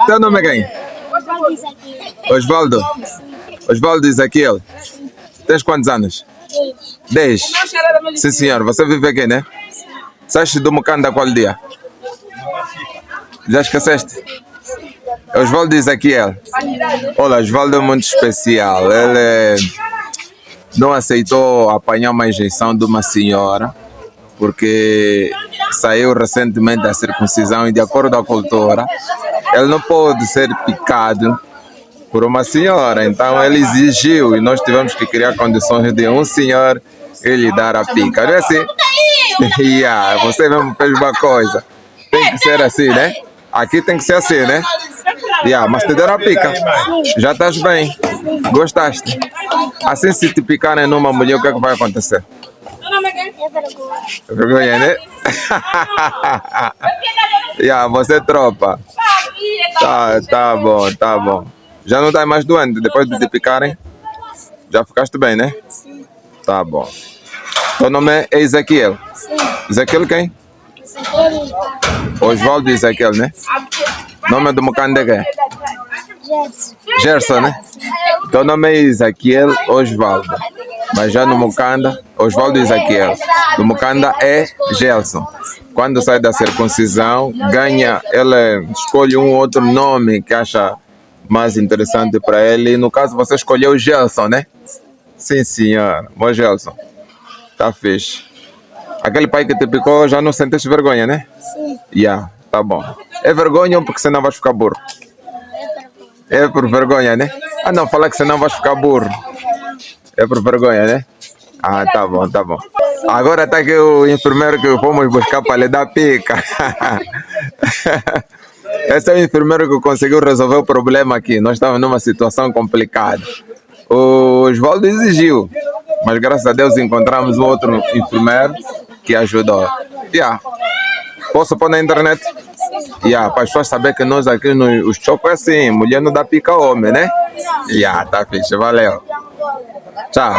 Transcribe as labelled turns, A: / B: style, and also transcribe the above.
A: Teu nome é quem? Osvaldo. Osvaldo Ezequiel. Tens quantos anos? 10. Sim, senhor. Você vive aqui, né? Saíste do Mocanda qual dia? Já esqueceste? Osvaldo Ezequiel. Olha, Osvaldo é muito especial. Ele não aceitou apanhar uma injeção de uma senhora porque saiu recentemente da circuncisão e, de acordo com a cultura, ele não pode ser picado por uma senhora. Então ele exigiu e nós tivemos que criar condições de um senhor ele dar a pica. Não é assim? Você mesmo fez uma coisa. Tem que ser assim, né? Aqui tem que ser assim, né? Mas te deram a pica. Já estás bem. Gostaste? Assim, se te picarem numa mulher, o que é que vai acontecer? É vergonha, né? Você tropa. Tá bom, tá bom. Já não estás mais doente depois de te picarem? Já ficaste bem, né?
B: Sim.
A: Tá bom. Teu nome é Ezequiel?
B: Sim.
A: Ezequiel quem?
B: Ezequiel.
A: Osvaldo Ezequiel, né? Nome do Mocanda é quem?
B: Gerson.
A: Gerson, né? Teu nome é Ezequiel Osvaldo. Mas já no Mocanda, Osvaldo Ezequiel. No Mocanda é Gelson. Quando sai da circuncisão, ele escolhe um outro nome que acha mais interessante para ele. E no caso, você escolheu Gelson, né? Sim, senhor. Bom, Gelson. Tá fixe. Aquele pai que te picou, já não sentiste vergonha, né?
B: Sim.
A: Tá bom. É vergonha ou porque senão vais ficar burro? É por vergonha, né? Não, fala que senão vais ficar burro. É por vergonha, né? Tá bom, tá bom. Agora tá aqui o enfermeiro que fomos buscar para lhe dar pica. Esse é o enfermeiro que conseguiu resolver o problema aqui. Nós estávamos numa situação complicada. O Osvaldo exigiu, mas graças a Deus encontramos um outro enfermeiro que ajudou. Posso pôr na internet? Para as pessoas saberem que nós aqui os chocos é assim, mulher não dá pica ao homem, né? Tá fixe, valeu. Tchau.